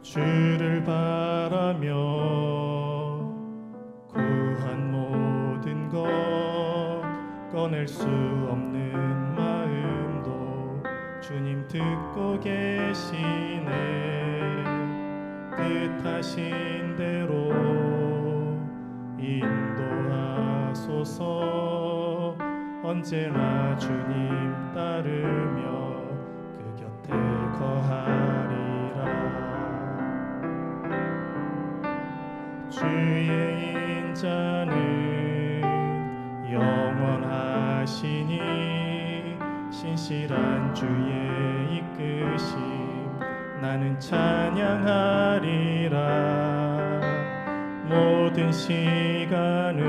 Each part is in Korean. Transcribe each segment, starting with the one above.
주를 바라며 구한 모든 것 꺼낼 수 없는 마음도 주님 듣고 계시네. 뜻하신 대로 인도하소서. 언제나 주님 따르며 그 곁에 거하리라. 주의 인자는 영원하시니 신실한 주의 이끄심 나는 찬양하리라. 모든 시간을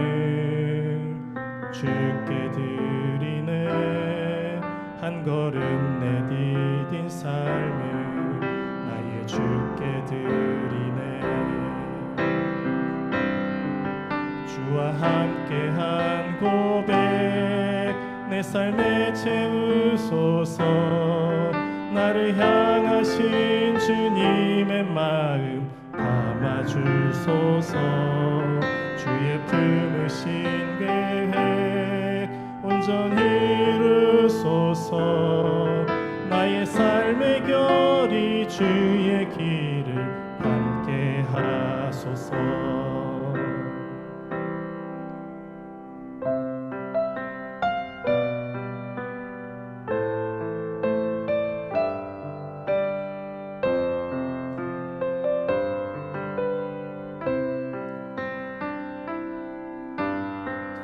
주께 드리네. 한 걸음 내디딘 삶을 나의 주께 드리네. 주와 함께한 고백 내 삶에 채우소서. 나를 향하신 주님의 마음 담아주소서. 주의 품으신 계획 온전히 이루소서. 나의 삶의 결이 주의 길을 함께 하소서.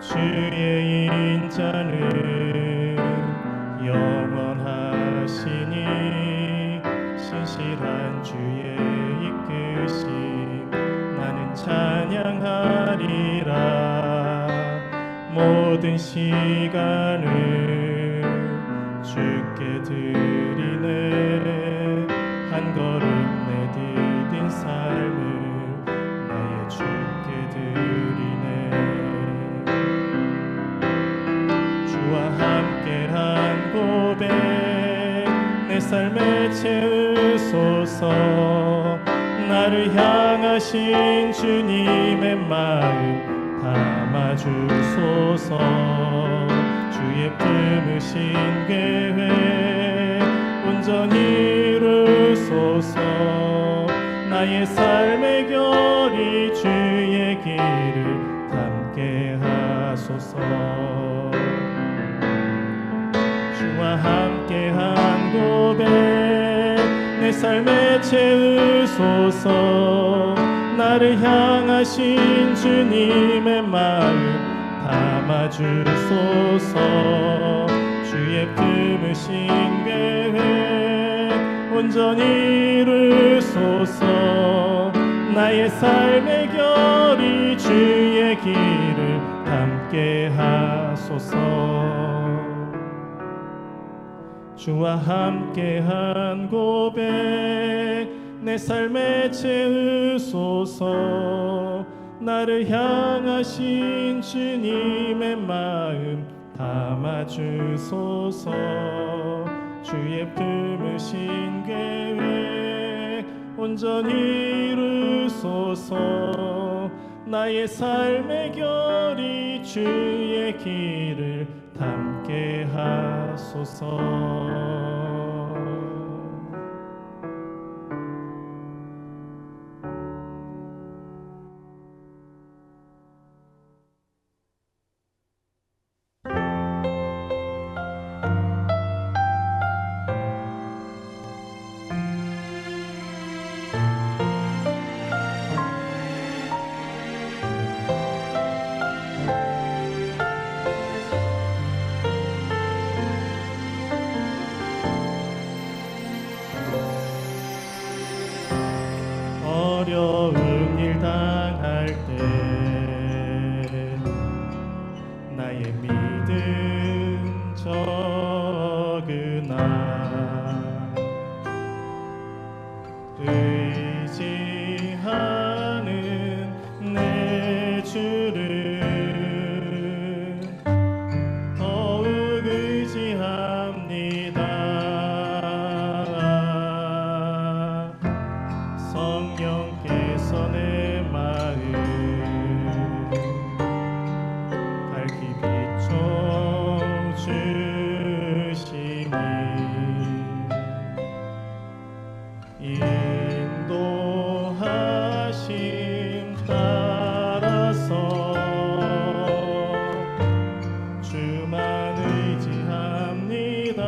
주의 인자는 영원하시니 신실한 주의 이끄심 나는 찬양하리라. 모든 시간을 주께 드리네. 한 걸음 내디딘 삶을 나의 주께 드리네. 주와 함께한 고백 내 삶에 채우소서. 나를 향하신 주님의 마음 담아주소서. 주의 품으신 계획 온전히 이루소서. 나의 삶의 결이 주의 길을 함께 하소서. 주와 함께한 고백 내 삶에 채우소서. 나를 향하신 주님의 마음 담아주소서. 주의 품으신 계획 온전히 이루소서. 나의 삶의 결이 주의 길을 함께 하소서. 주와 함께한 고백 내 삶에 채우소서. 나를 향하신 주님의 마음 담아주소서. 주의 품으신 계획 온전히 이루소서. 나의 삶의 결이 주의 길을 함께 하소서. 어려운 일 당할 때 나의 믿음 적으나 의지하는 내 주를 더욱 의지합니다. 성 인도하심 따라서 주만 의지합니다.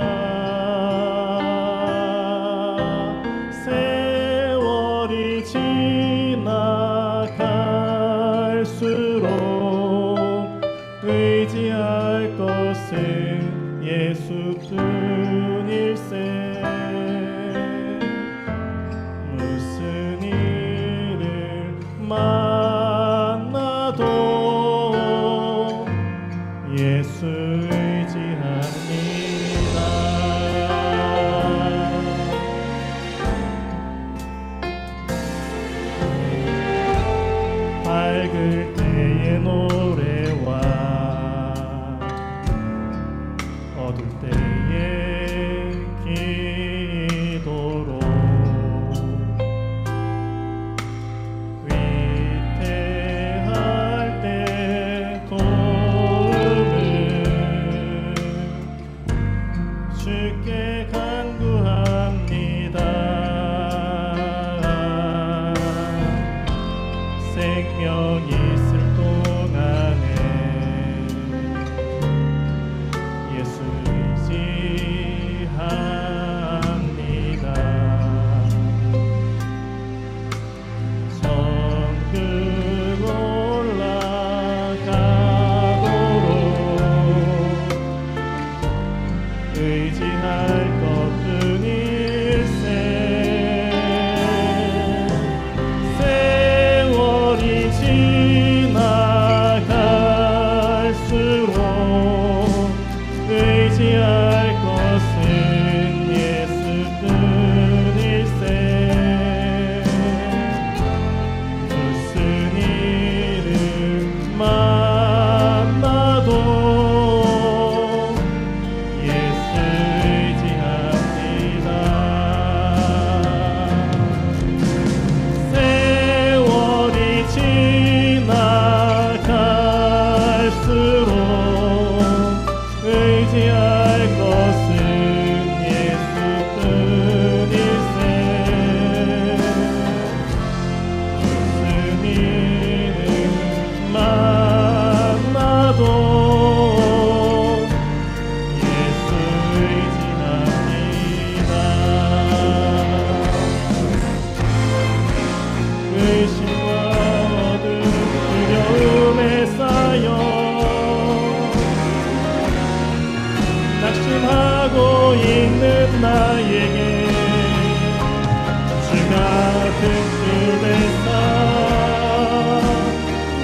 세월이 지나갈수록 의지할 것은 예수뿐일세. 무슨 일을 만나도 예수 의지합니다. 밝을 때의 노래와 어두울 때의 기도로 위태할 때 도움을 주께 간구합니다. 생명 있을 동안에 예수 의지합니다. 천국 올라가도록 의지할 것뿐일세. 세월이 지나갈수록 의지할 것은 예수뿐일세. 무슨 일을 만나도 예수 의지합니다. 세월이 지나갈수록 의지할 것은 예수뿐일세. 무슨 일을 만나도 예수 의지합니다. 의심과 어둠 두려움에 쌓여 낙심하고 있는 나에게 주가 든든해서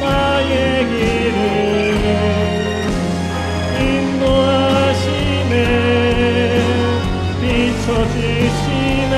나의 길을 인도하시네. 비춰주시네.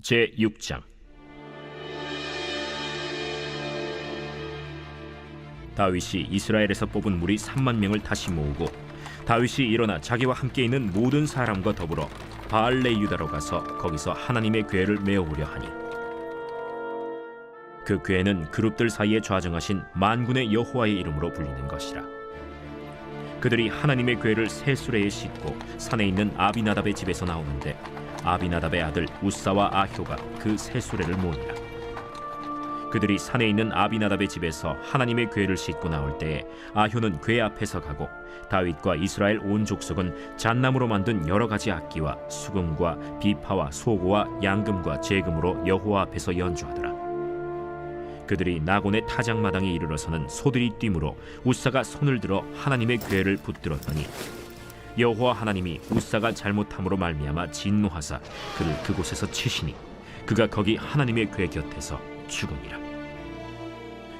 제6장. 다윗이 이스라엘에서 뽑은 무리 3만 명을 다시 모으고 다윗이 일어나 자기와 함께 있는 모든 사람과 더불어 바알레 유다로 가서 거기서 하나님의 궤를 메어오려 하니, 그 궤는 그룹들 사이에 좌정하신 만군의 여호와의 이름으로 불리는 것이라. 그들이 하나님의 궤를 새 수레에 싣고 산에 있는 아비나답의 집에서 나오는데, 아비나답의 아들 우사와 아효가 그 새 수레를 모으니라. 그들이 산에 있는 아비나답의 집에서 하나님의 궤를 싣고 나올 때에 아효는 궤 앞에서 가고, 다윗과 이스라엘 온 족속은 잣나무로 만든 여러 가지 악기와 수금과 비파와 소고와 양금과 제금으로 여호와 앞에서 연주하더라. 그들이 나곤의 타작마당에 이르러서는 소들이 뛰므로 우사가 손을 들어 하나님의 궤를 붙들었더니, 여호와 하나님이 우사가 잘못함으로 말미암아 진노하사 그를 그곳에서 치시니 그가 거기 하나님의 궤 곁에서 죽으니라.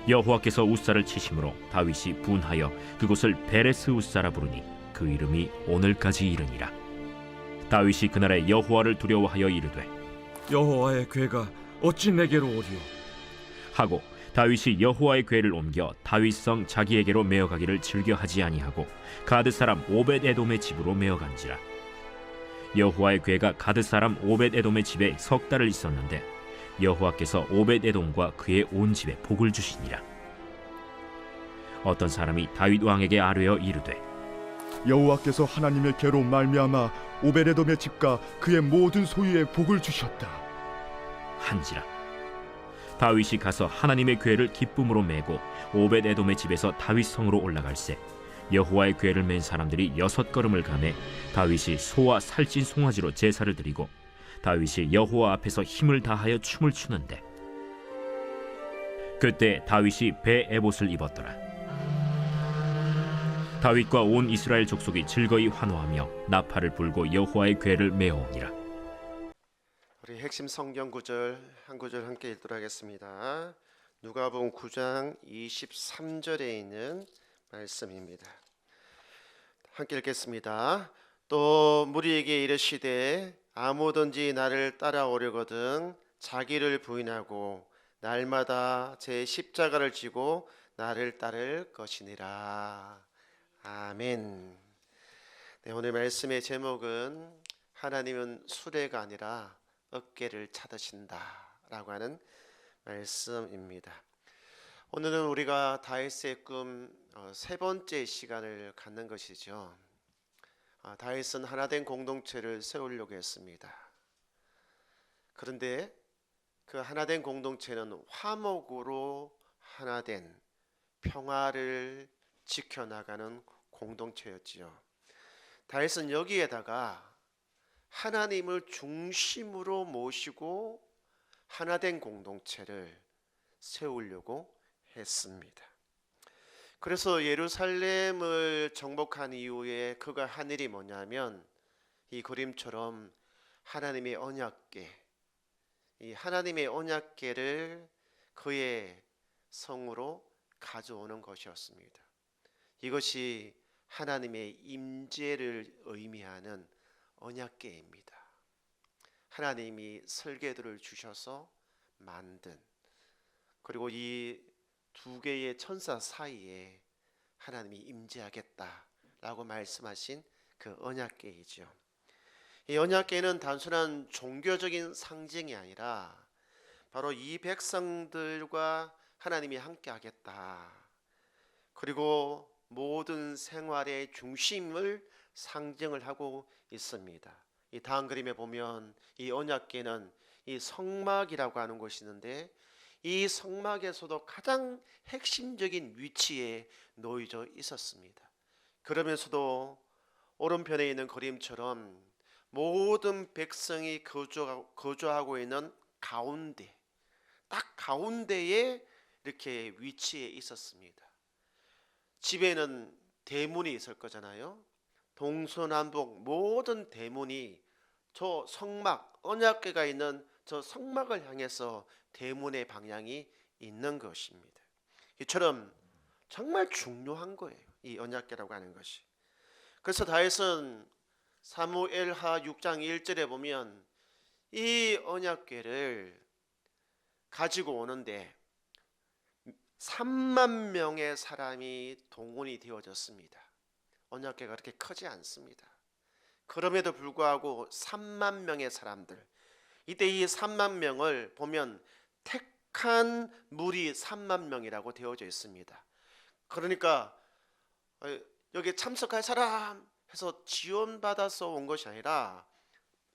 여호와께서 우사를 치심으로 다윗이 분하여 그곳을 베레스 우사라 부르니 그 이름이 오늘까지 이르니라. 다윗이 그날에 여호와를 두려워하여 이르되, 여호와의 궤가 어찌 내게로 오리오? 하고 다윗이 여호와의 궤를 옮겨 다윗성 자기에게로 메어가기를 즐겨하지 아니하고 가드 사람 오벳 에돔의 집으로 메어간지라. 여호와의 궤가 가드 사람 오벳 에돔의 집에 석 달을 있었는데 여호와께서 오벳 에돔과 그의 온 집에 복을 주시니라. 어떤 사람이 다윗 왕에게 아뢰어 이르되, 여호와께서 하나님의 궤로 말미암아 오벳에돔의 집과 그의 모든 소유에 복을 주셨다 한지라. 다윗이 가서 하나님의 궤를 기쁨으로 메고 오벳 에돔의 집에서 다윗 성으로 올라갈새, 여호와의 궤를 맨 사람들이 6걸음을 가매 다윗이 소와 살찐 송아지로 제사를 드리고, 다윗이 여호와 앞에서 힘을 다하여 춤을 추는데, 그때 다윗이 배 에봇을 입었더라. 다윗과 온 이스라엘 족속이 즐거이 환호하며 나팔을 불고 여호와의 궤를 메어오니라. 우리 핵심 성경 구절 한 구절 함께 읽도록 하겠습니다. 누가복음 9장 23절에 있는 말씀입니다. 함께 읽겠습니다. 또 무리에게 이르시되 아무든지 나를 따라오려거든 자기를 부인하고 날마다 제 십자가를 지고 나를 따를 것이니라. 아멘. 네, 오늘 말씀의 제목은 하나님은 수레가 아니라 어깨를 찾으신다 라고 하는 말씀입니다. 오늘은 우리가 다윗의 꿈 세 번째 시간을 갖는 것이죠. 다윗은 하나된 공동체를 세우려고 했습니다. 그런데 그 하나된 공동체는 화목으로 하나된 평화를 지켜나가는 공동체였지요. 다윗은 여기에다가 하나님을 중심으로 모시고 하나된 공동체를 세우려고 했습니다. 그래서 예루살렘을 정복한 이후에 그가 한 일이 뭐냐면, 이 그림처럼 하나님의 언약궤, 이 하나님의 언약궤를 그의 성으로 가져오는 것이었습니다. 이것이 하나님의 임재를 의미하는 언약궤입니다. 하나님이 설계도를 주셔서 만든, 그리고 이 두 개의 천사 사이에 하나님이 임재하겠다라고 말씀하신 그 언약궤이죠. 이 언약궤는 단순한 종교적인 상징이 아니라 바로 이 백성들과 하나님이 함께하겠다, 그리고 모든 생활의 중심을 상징을 하고 있습니다. 이 다음 그림에 보면 이 언약궤는 이 성막이라고 하는 곳이 있는데, 이 성막에서도 가장 핵심적인 위치에 놓여져 있었습니다. 그러면서도 오른편에 있는 그림처럼 모든 백성이 거주하고 있는 가운데, 딱 가운데에 이렇게 위치해 있었습니다. 집에는 대문이 있을 거잖아요. 동서남북 모든 대문이 저 성막, 언약궤가 있는 저 성막을 향해서 대문의 방향이 있는 것입니다. 이처럼 정말 중요한 거예요, 이 언약궤라고 하는 것이. 그래서 다윗은 사무엘하 6장 1절에 보면 이 언약궤를 가지고 오는데 3만 명의 사람이 동원이 되어졌습니다. 언약궤가 그렇게 크지 않습니다. 그럼에도 불구하고 3만 명의 사람들, 이때 이 3만 명을 보면 택한 무리 3만 명이라고 되어져 있습니다. 그러니까 여기 참석할 사람 해서 지원받아서 온 것이 아니라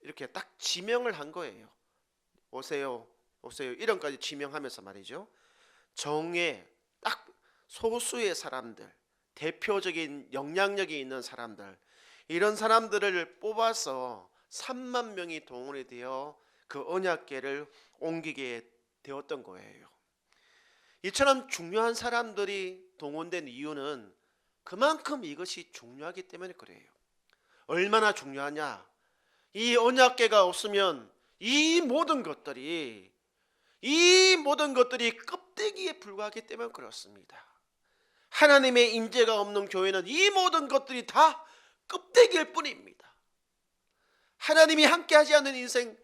이렇게 딱 지명을 한 거예요. 오세요, 오세요, 이런까지 지명하면서 말이죠. 정예, 딱 소수의 사람들, 대표적인 영향력이 있는 사람들, 이런 사람들을 뽑아서 3만 명이 동원이 되어 그 언약궤를 옮기게 되었던 거예요. 이처럼 중요한 사람들이 동원된 이유는 그만큼 이것이 중요하기 때문에 그래요. 얼마나 중요하냐? 이 언약궤가 없으면 이 모든 것들이 껍데기에 불과하기 때문에 그렇습니다. 하나님의 임재가 없는 교회는 이 모든 것들이 다 껍데기일 뿐입니다. 하나님이 함께하지 않는 인생,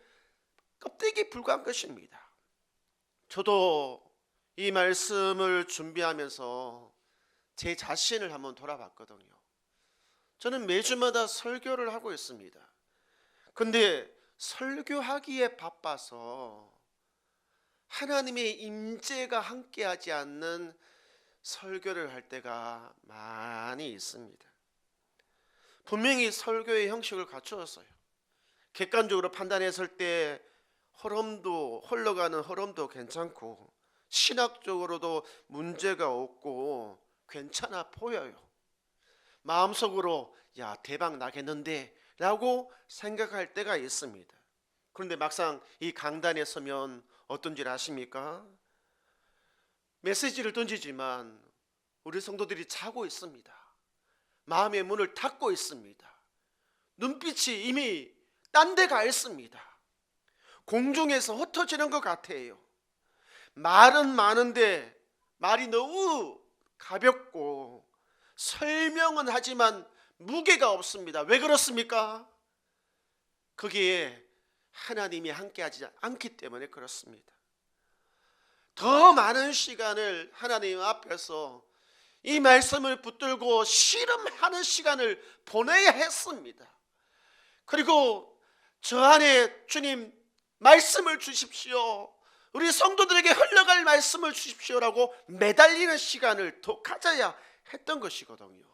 껍데기에 불과한 것입니다. 저도 이 말씀을 준비하면서 제 자신을 한번 돌아봤거든요. 저는 매주마다 설교를 하고 있습니다. 근데 설교하기에 바빠서 하나님의 임재가 함께하지 않는 설교를 할 때가 많이 있습니다. 분명히 설교의 형식을 갖추었어요. 객관적으로 판단했을 때 흘러가는 흐름도 괜찮고 신학적으로도 문제가 없고 괜찮아 보여요. 마음속으로 야, 대박 나겠는데 라고 생각할 때가 있습니다. 그런데 막상 이 강단에 서면 어떤 줄 아십니까? 메시지를 던지지만 우리 성도들이 자고 있습니다. 마음의 문을 닫고 있습니다. 눈빛이 이미 딴 데 가 있습니다. 공중에서 흩어지는 것 같아요. 말은 많은데 말이 너무 가볍고 설명은 하지만 무게가 없습니다. 왜 그렇습니까? 거기에 하나님이 함께하지 않기 때문에 그렇습니다. 더 많은 시간을 하나님 앞에서 이 말씀을 붙들고 씨름하는 시간을 보내야 했습니다. 그리고 저 안에 주님 말씀을 주십시오, 우리 성도들에게 흘러갈 말씀을 주십시오라고 매달리는 시간을 더 가져야 했던 것이거든요.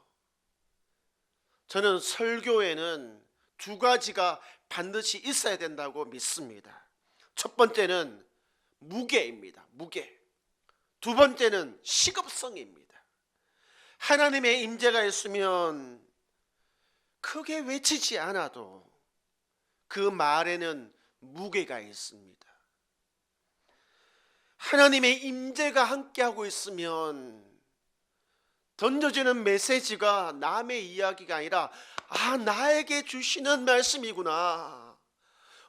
저는 설교에는 두 가지가 반드시 있어야 된다고 믿습니다. 첫 번째는 무게입니다. 무게. 두 번째는 시급성입니다. 하나님의 임재가 있으면 크게 외치지 않아도 그 말에는 무게가 있습니다. 하나님의 임재가 함께하고 있으면 던져지는 메시지가 남의 이야기가 아니라 나에게 주시는 말씀이구나,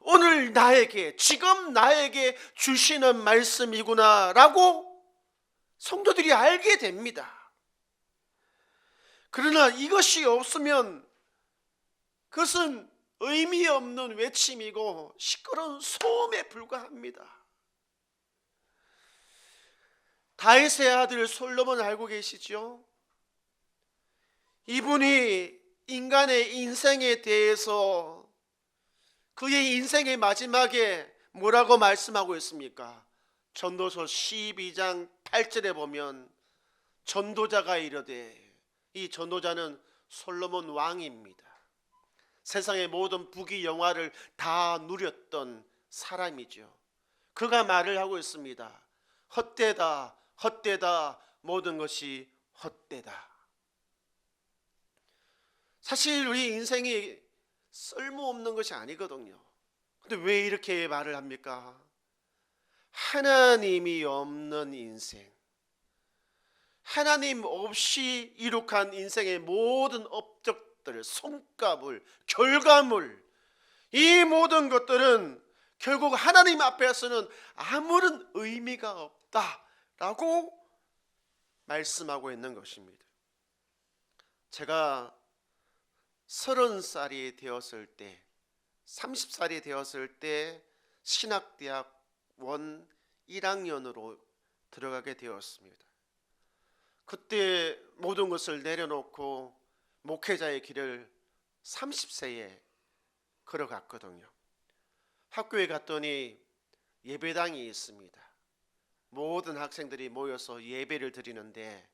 오늘 나에게, 지금 나에게 주시는 말씀이구나 라고 성도들이 알게 됩니다. 그러나 이것이 없으면 그것은 의미 없는 외침이고 시끄러운 소음에 불과합니다. 다윗의 아들 솔로몬 알고 계시죠? 이분이 인간의 인생에 대해서 그의 인생의 마지막에 뭐라고 말씀하고 있습니까? 전도서 12장 8절에 보면 전도자가 이르되, 이 전도자는 솔로몬 왕입니다. 세상의 모든 부귀 영화를 다 누렸던 사람이죠. 그가 말을 하고 있습니다. 헛되다, 헛되다, 모든 것이 헛되다. 사실 우리 인생이 쓸모없는 것이 아니거든요. 근데 왜 이렇게 말을 합니까? 하나님이 없는 인생, 하나님 없이 이룩한 인생의 모든 업적들, 성과물, 결과물, 이 모든 것들은 결국 하나님 앞에서는 아무런 의미가 없다라고 말씀하고 있는 것입니다. 제가 30살이 되었을 때, 30살이 되었을 때 신학대학원 1학년으로 들어가게 되었습니다. 그때 모든 것을 내려놓고 목회자의 길을 30세에 걸어갔거든요. 학교에 갔더니 예배당이 있습니다. 모든 학생들이 모여서 예배를 드리는데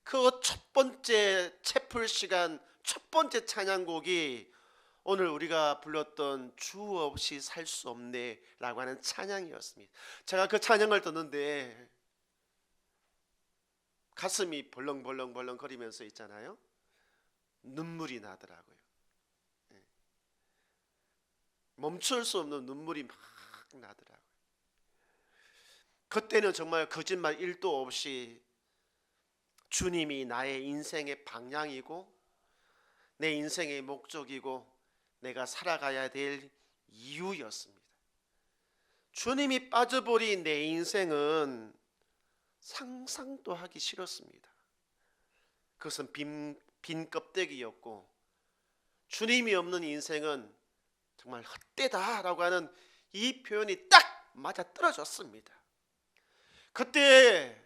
그 첫 번째 채플 시간 첫 번째 찬양곡이 오늘 우리가 불렀던 주 없이 살 수 없네 라고 하는 찬양이었습니다. 제가 그 찬양을 듣는데 가슴이 벌렁벌렁 거리면서 있잖아요. 눈물이 나더라고요. 멈출 수 없는 눈물이 막 나더라고요. 그때는 정말 거짓말 1도 없이 주님이 나의 인생의 방향이고 내 인생의 목적이고 내가 살아가야 될 이유였습니다. 주님이 빠져버린 내 인생은 상상도 하기 싫었습니다. 그것은 빈 껍데기였고 주님이 없는 인생은 정말 헛되다라고 하는 이 표현이 딱 맞아떨어졌습니다. 그때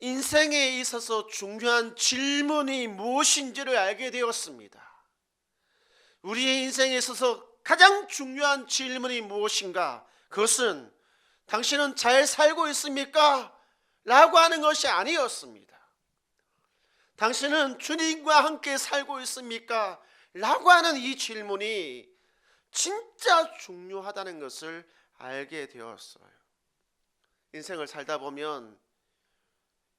인생에 있어서 중요한 질문이 무엇인지를 알게 되었습니다. 우리의 인생에 있어서 가장 중요한 질문이 무엇인가? 그것은 당신은 잘 살고 있습니까? 라고 하는 것이 아니었습니다. 당신은 주님과 함께 살고 있습니까? 라고 하는 이 질문이 진짜 중요하다는 것을 알게 되었어요. 인생을 살다 보면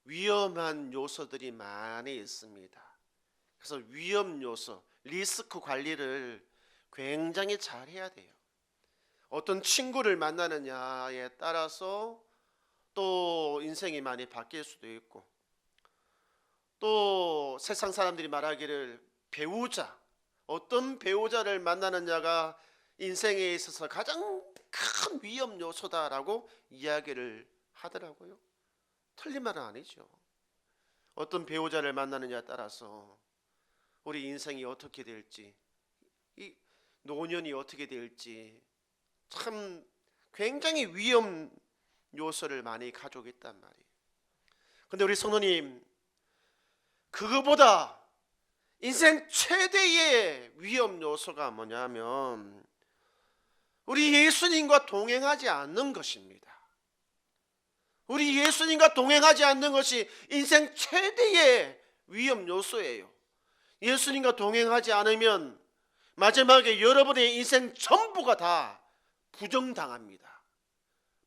위험한 요소들이 많이 있습니다. 그래서 위험 요소, 리스크 관리를 굉장히 잘 해야 돼요. 어떤 친구를 만나느냐에 따라서 또 인생이 많이 바뀔 수도 있고, 또 세상 사람들이 말하기를 배우자, 어떤 배우자를 만나느냐가 인생에 있어서 가장 큰 위험 요소다라고 이야기를 하더라고요. 틀린 말은 아니죠. 어떤 배우자를 만나느냐에 따라서 우리 인생이 어떻게 될지, 이 노년이 어떻게 될지 참 굉장히 위험 요소를 많이 가지고 있단 말이에요. 근데 우리 성도님, 그거보다 인생 최대의 위험 요소가 뭐냐면 우리 예수님과 동행하지 않는 것입니다. 우리 예수님과 동행하지 않는 것이 인생 최대의 위험 요소예요. 예수님과 동행하지 않으면 마지막에 여러분의 인생 전부가 다 부정당합니다.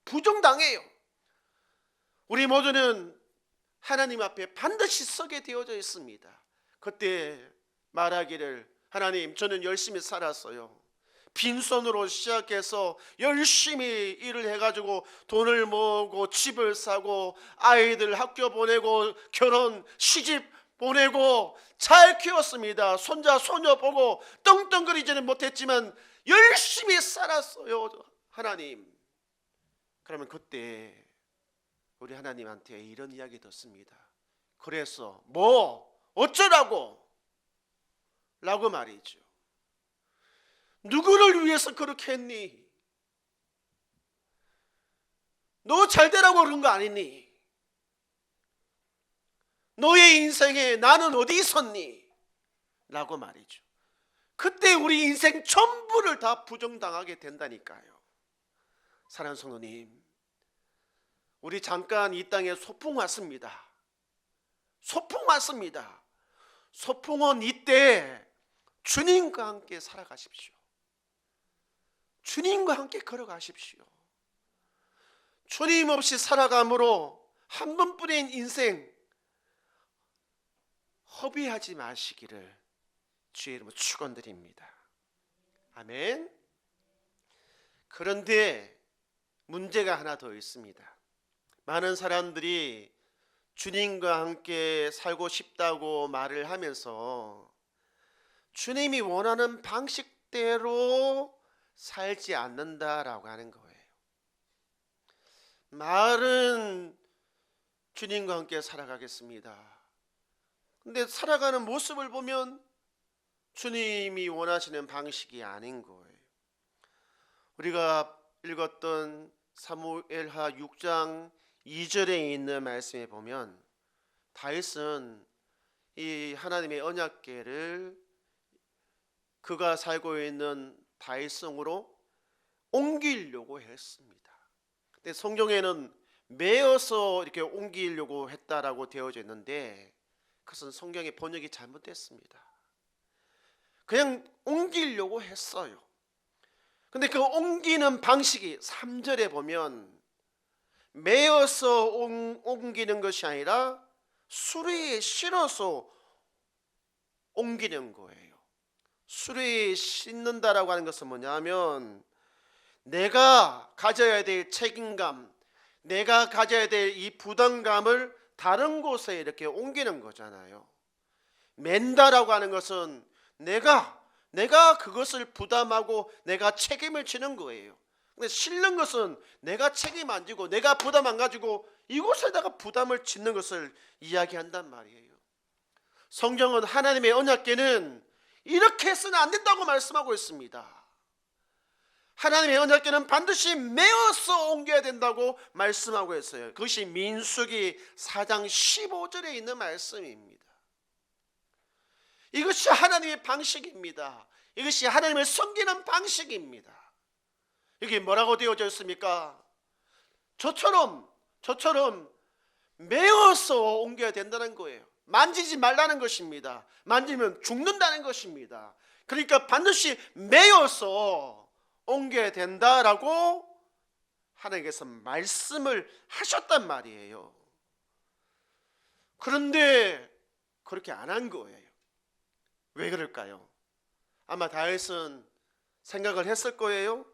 부정당해요. 우리 모두는 하나님 앞에 반드시 서게 되어져 있습니다. 그때 말하기를, 하나님, 저는 열심히 살았어요. 빈손으로 시작해서 열심히 일을 해가지고 돈을 모으고 집을 사고 아이들 학교 보내고 결혼 시집 보내고 잘 키웠습니다. 손자 소녀 보고 떵떵거리지는 못했지만 열심히 살았어요, 하나님. 그러면 그때 우리 하나님한테 이런 이야기 듣습니다. 그래서 뭐 어쩌라고? 라고 말이죠. 누구를 위해서 그렇게 했니? 너 잘되라고 그런 거 아니니? 너의 인생에 나는 어디 있었니? 라고 말이죠. 그때 우리 인생 전부를 다 부정당하게 된다니까요. 사랑하는 성도님, 우리 잠깐 이 땅에 소풍 왔습니다. 소풍 왔습니다. 소풍은 이때 주님과 함께 살아가십시오. 주님과 함께 걸어가십시오. 주님 없이 살아감으로 한 번뿐인 인생 허비하지 마시기를 주의 이름으로 축원드립니다. 아멘. 그런데 문제가 하나 더 있습니다. 많은 사람들이 주님과 함께 살고 싶다고 말을 하면서 주님이 원하는 방식대로 살지 않는다라고 하는 거예요. 말은 주님과 함께 살아가겠습니다. 근데 살아가는 모습을 보면 주님이 원하시는 방식이 아닌 거예요. 우리가 읽었던 사무엘하 6장 2절에 있는 말씀에 보면 다윗은 이 하나님의 언약궤를 그가 살고 있는 다윗성으로 옮기려고 했습니다. 근데 성경에는 메어서 이렇게 옮기려고 했다라고 되어져 있는데 그것은 성경의 번역이 잘못됐습니다. 그냥 옮기려고 했어요. 근데 그 옮기는 방식이 3절에 보면 메어서 옮기는 것이 아니라 수레에 실어서 옮기는 거예요. 수레에 싣는다라고 하는 것은 뭐냐면 내가 가져야 될 책임감, 내가 가져야 될 이 부담감을 다른 곳에 이렇게 옮기는 거잖아요. 맨다라고 하는 것은 내가 그것을 부담하고 내가 책임을 지는 거예요. 근데 실는 것은 내가 책임 안 지고 내가 부담 안 가지고 이곳에다가 부담을 짓는 것을 이야기한단 말이에요. 성경은 하나님의 언약궤는 이렇게 해서는 안 된다고 말씀하고 있습니다. 하나님의 언약궤는 반드시 메어서 옮겨야 된다고 말씀하고 있어요. 그것이 민수기 4장 15절에 있는 말씀입니다. 이것이 하나님의 방식입니다. 이것이 하나님을 섬기는 방식입니다. 여기 뭐라고 되어져 있습니까? 저처럼 메어서 옮겨야 된다는 거예요. 만지지 말라는 것입니다. 만지면 죽는다는 것입니다. 그러니까 반드시 메어서 옮겨야 된다라고 하나님께서 말씀을 하셨단 말이에요. 그런데 그렇게 안 한 거예요. 왜 그럴까요? 아마 다윗은 생각을 했을 거예요.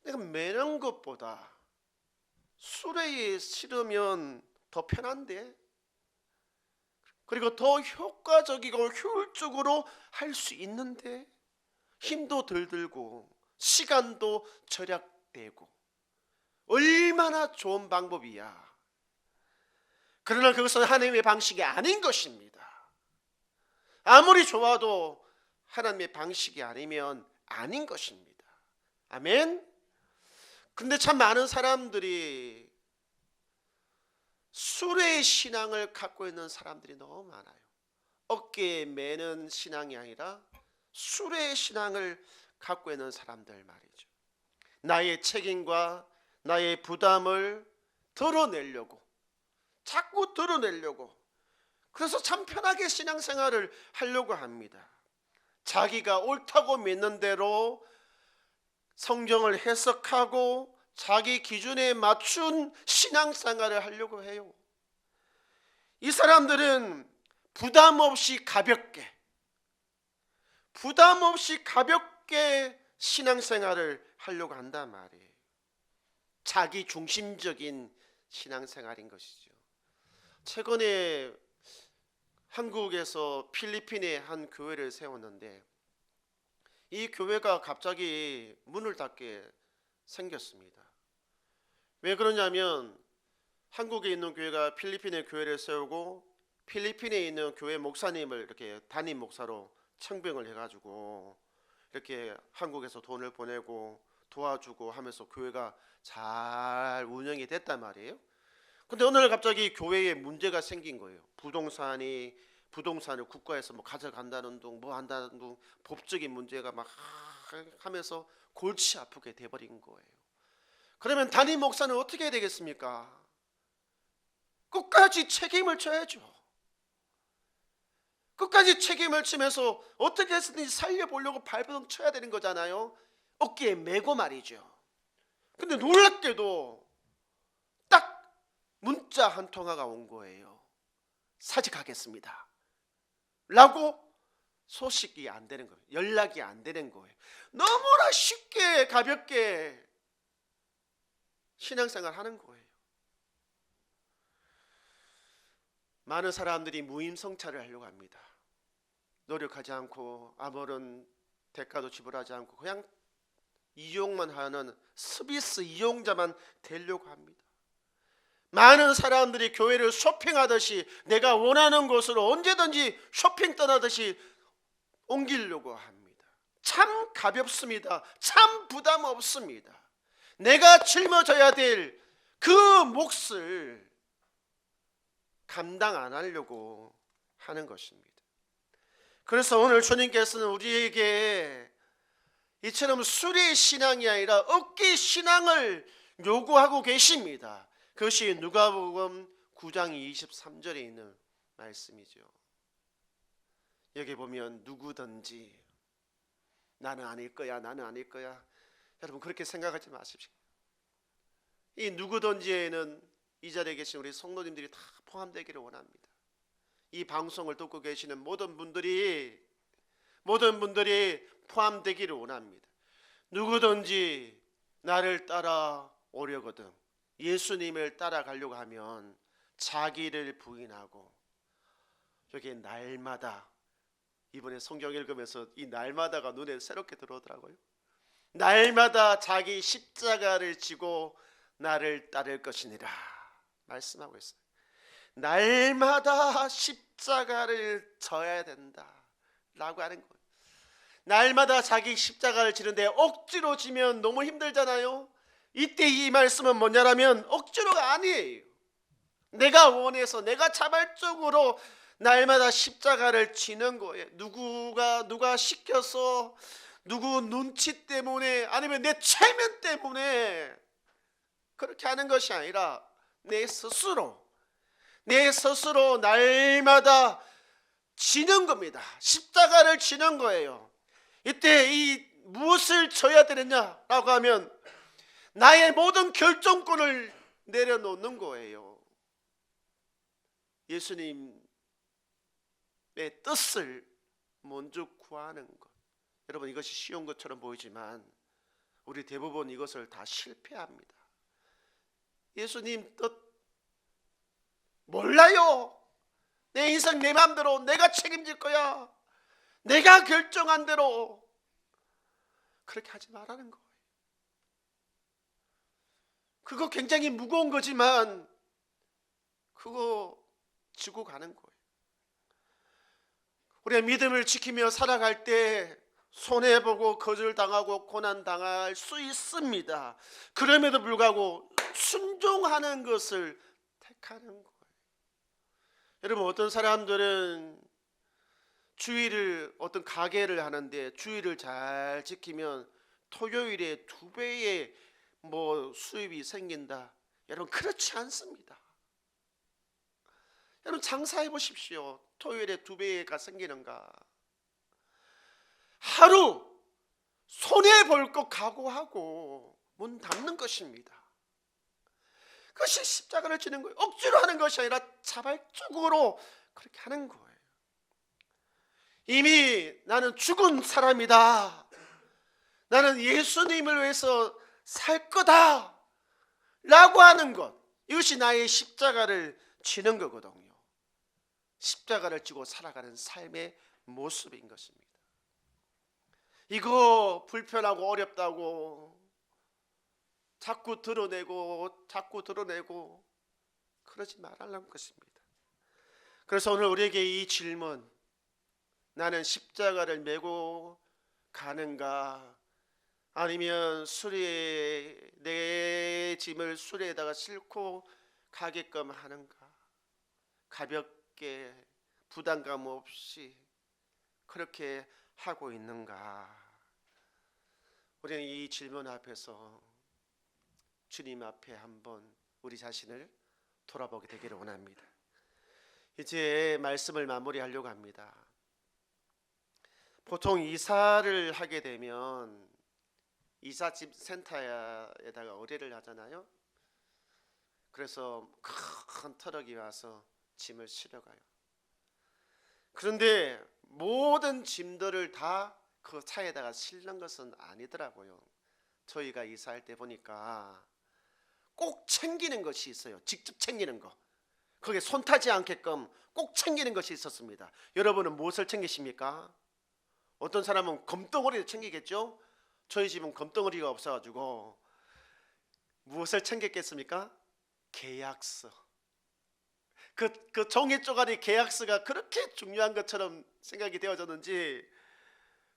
내가 매는 것보다 수레에 실으면 더 편한데, 그리고 더 효과적이고 효율적으로 할 수 있는데, 힘도 덜 들고 시간도 절약되고 얼마나 좋은 방법이야. 그러나 그것은 하나님의 방식이 아닌 것입니다. 아무리 좋아도 하나님의 방식이 아니면 아닌 것입니다. 아멘. 근데 참 많은 사람들이 수레의 신앙을 갖고 있는 사람들이 너무 많아요. 어깨에 매는 신앙이 아니라 수레의 신앙을 갖고 있는 사람들 말이죠. 나의 책임과 나의 부담을 덜어내려고, 자꾸 덜어내려고, 그래서 참 편하게 신앙생활을 하려고 합니다. 자기가 옳다고 믿는 대로 성경을 해석하고 자기 기준에 맞춘 신앙생활을 하려고 해요. 이 사람들은 부담 없이 가볍게 신앙생활을 하려고 한단 말이에요. 자기 중심적인 신앙생활인 것이죠. 최근에 한국에서 필리핀에 한 교회를 세웠는데 이 교회가 갑자기 문을 닫게 생겼습니다. 왜 그러냐면 한국에 있는 교회가 필리핀에 교회를 세우고 필리핀에 있는 교회 목사님을 이렇게 담임 목사로 청빙을 해가지고 이렇게 한국에서 돈을 보내고 도와주고 하면서 교회가 잘 운영이 됐단 말이에요. 근데 어느 날 갑자기 교회에 문제가 생긴 거예요. 부동산을 국가에서 뭐 가져간다는 둥 뭐 한다는 둥 법적인 문제가 막 하면서 골치 아프게 돼버린 거예요. 그러면 담임 목사는 어떻게 해야 되겠습니까? 끝까지 책임을 져야죠. 끝까지 책임을 지면서 어떻게 해서든지 살려보려고 발버둥 쳐야 되는 거잖아요. 어깨에 메고 말이죠. 근데 놀랍게도 딱 문자 한 통화가 온 거예요. 사직하겠습니다 라고. 소식이 안 되는 거예요. 연락이 안 되는 거예요. 너무나 쉽게 가볍게 신앙생활 하는 거예요. 많은 사람들이 무임성찰을 하려고 합니다. 노력하지 않고 아무런 대가도 지불하지 않고 그냥 이용만 하는 서비스 이용자만 되려고 합니다. 많은 사람들이 교회를 쇼핑하듯이 내가 원하는 곳으로 언제든지 쇼핑 떠나듯이 옮기려고 합니다. 참 가볍습니다. 참 부담 없습니다. 내가 짊어져야 될 그 몫을 감당 안 하려고 하는 것입니다. 그래서 오늘 주님께서는 우리에게 이처럼 수리 신앙이 아니라 얻기 신앙을 요구하고 계십니다. 그것이 누가복음 9장 23절에 있는 말씀이죠. 여기 보면 누구든지 나는 아닐 거야, 나는 아닐 거야. 여러분 그렇게 생각하지 마십시오. 이 누구든지에는 이 자리에 계신 우리 성도님들이 다 포함되기를 원합니다. 이 방송을 듣고 계시는 모든 분들이 포함되기를 원합니다. 누구든지 나를 따라오려거든 예수님을 따라가려고 하면 자기를 부인하고, 여기에 날마다, 이번에 성경 읽으면서 이 날마다가 눈에 새롭게 들어오더라고요. 날마다 자기 십자가를 지고 나를 따를 것이니라 말씀하고 있어요. 날마다 십자가를 져야 된다 라고 하는 거예요. 날마다 자기 십자가를 지는데 억지로 지면 너무 힘들잖아요. 이때 이 말씀은 뭐냐라면 억지로가 아니에요. 내가 원해서, 내가 자발적으로 날마다 십자가를 지는 거예요. 누가 시켜서, 누구 눈치 때문에, 아니면 내 체면 때문에 그렇게 하는 것이 아니라 내 스스로 날마다 지는 겁니다. 십자가를 지는 거예요. 이때 이 무엇을 져야 되느냐라고 하면 나의 모든 결정권을 내려놓는 거예요. 예수님의 뜻을 먼저 구하는 것. 여러분 이것이 쉬운 것처럼 보이지만 우리 대부분 이것을 다 실패합니다. 예수님 뜻 몰라요. 내 인생 내 마음대로 내가 책임질 거야. 내가 결정한 대로. 그렇게 하지 말라는 거예요. 그거 굉장히 무거운 거지만 그거 지고 가는 거예요. 우리가 믿음을 지키며 살아갈 때 손해보고 거절당하고 고난당할 수 있습니다. 그럼에도 불구하고 순종하는 것을 택하는 거예요. 여러분 어떤 사람들은 주일을, 어떤 가게를 하는데 주일을 잘 지키면 토요일에 2배의 수입이 생긴다. 여러분 그렇지 않습니다. 여러분 장사해 보십시오. 토요일에 2배가 생기는가? 하루 손해볼 것 각오하고 문 닫는 것입니다. 그것이 십자가를 지는 거예요. 억지로 하는 것이 아니라 자발적으로 그렇게 하는 거예요. 이미 나는 죽은 사람이다. 나는 예수님을 위해서 살 거다 라고 하는 것, 이것이 나의 십자가를 지는 거거든요. 십자가를 지고 살아가는 삶의 모습인 것입니다. 이거 불편하고 어렵다고 자꾸 드러내고 그러지 말라는 것입니다. 그래서 오늘 우리에게 이 질문, 나는 십자가를 메고 가는가, 아니면 수레에 내 짐을 수레에다가 싣고 가게끔 하는가, 가볍게 부담감 없이 그렇게 하고 있는가? 우리는 이 질문 앞에서 주님 앞에 한번 우리 자신을 돌아보게 되기를 원합니다. 이제 말씀을 마무리하려고 합니다. 보통 이사를 하게 되면 이삿짐 센터에다가 의뢰를 하잖아요. 그래서 큰 트럭이 와서 짐을 실어가요. 그런데 모든 짐들을 다 그 차에다가 실는 것은 아니더라고요. 저희가 이사할 때 보니까 꼭 챙기는 것이 있어요. 직접 챙기는 거. 거기에 손 타지 않게끔 꼭 챙기는 것이 있었습니다. 여러분은 무엇을 챙기십니까? 어떤 사람은 검덩어리를 챙기겠죠? 저희 집은 검덩어리가 없어가지고 무엇을 챙겼겠습니까? 계약서. 그 종이 쪼가리 계약서가 그렇게 중요한 것처럼 생각이 되어졌는지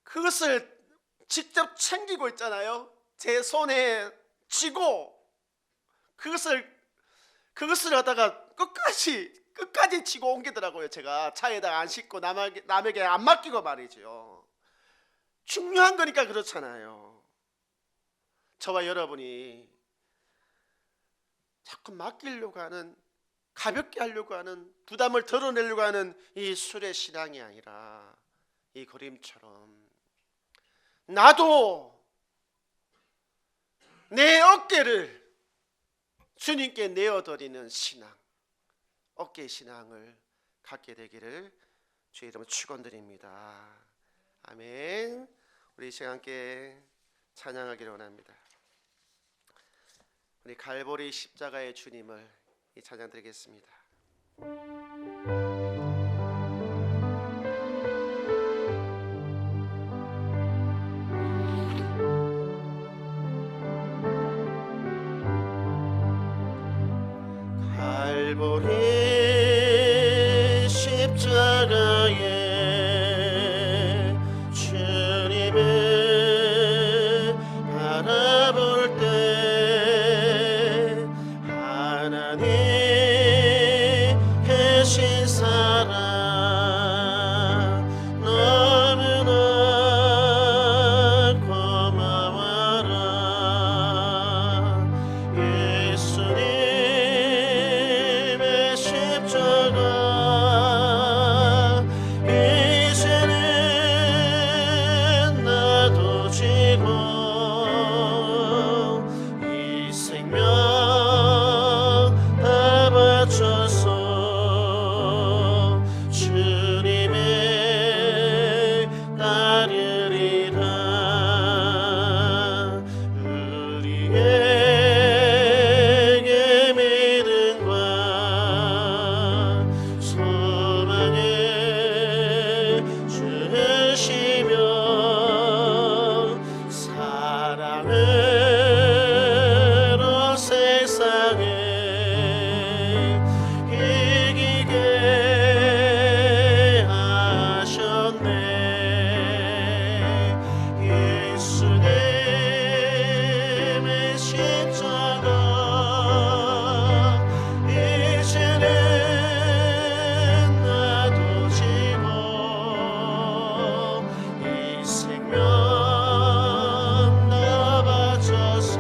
그것을 직접 챙기고 있잖아요. 제 손에 지고 그것을 하다가 끝까지 지고 옮기더라고요. 제가 차에다가 안 싣고 남에게 안 맡기고 말이죠. 중요한 거니까 그렇잖아요. 저와 여러분이 자꾸 맡기려고 하는, 가볍게 하려고 하는, 부담을 덜어내려고 하는 이 술의 신앙이 아니라 이 고림처럼 나도 내 어깨를 주님께 내어드리는 신앙, 어깨 신앙을 갖게 되기를 주의 이름으로 축원드립니다. 아멘. 우리 이 시간 함께 찬양하기를 원합니다. 우리 갈보리 십자가의 주님을 이 찬양 드리겠습니다. 갈보리 십자가에 주님을 바라볼 때 하나님 계신 사랑 너무나 고마워라. 예수님의 십자가 이제는 나도 지고 이 생명 다 바쳐서 주님의 따르리라. 우리에게 믿음과 소망을 주시며 사랑으로 세상을 이기게 하셨네. 예수님의 십자가 이제는 나도 지고 이 생명 다 바쳐서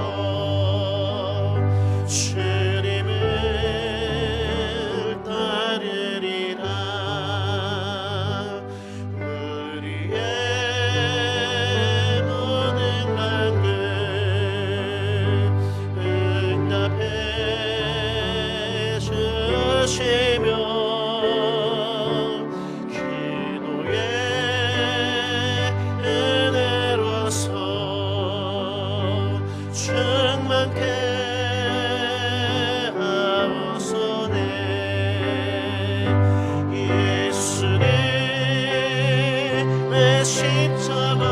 주님을 따르리라. 우리의 모든 간구 응답해 주시며 기도의 은혜로서 충만케 하옵소내. 예수님의 십자가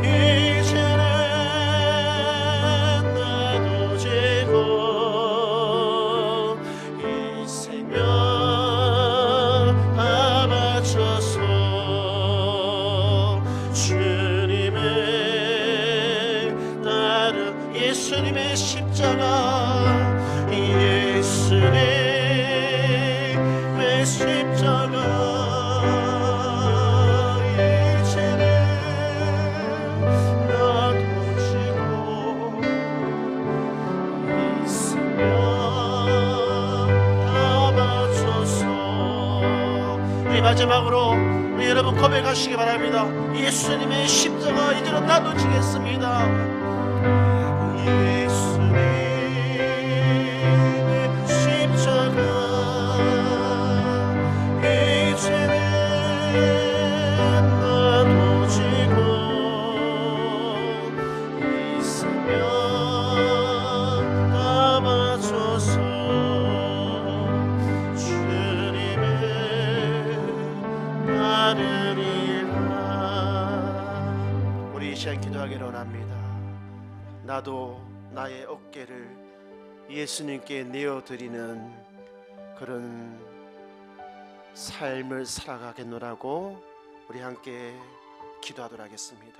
이제는 나도 지고 이 생명 다 바쳐서 주님을 따르. 예수님의 십자가 예수님의 십자가 이제는 나도 지고 이 생명 다 바쳐서. 우리 마지막으로 우리 여러분 고백하시기 바랍니다. 예수님의 십자가 이제는 나도 지겠습니다. 예수님의 십자가 이제는 나도 지고 이 생명 다 바쳐서 주님을 따르리라. 우리 이 시간 기도하기를 원합니다. 나도 나의 어깨를 예수님께 내어드리는 그런 삶을 살아가겠노라고 우리 함께 기도하도록 하겠습니다.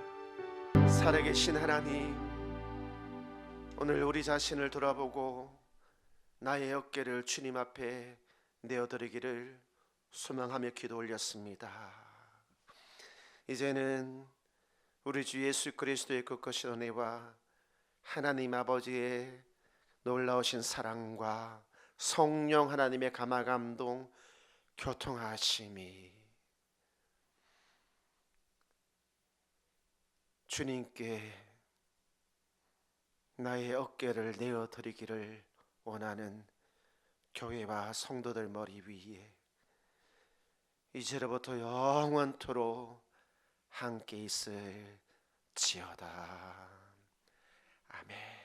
살아계신 하나님, 오늘 우리 자신을 돌아보고 나의 어깨를 주님 앞에 내어드리기를 소망하며 기도 올렸습니다. 이제는 우리 주 예수 그리스도의 끝까지 은혜와 하나님 아버지의 놀라우신 사랑과 성령 하나님의 감화감동 교통하심이 주님께 나의 어깨를 내어드리기를 원하는 교회와 성도들 머리 위에 이제로부터 영원토록 함께 있을지어다. 아멘.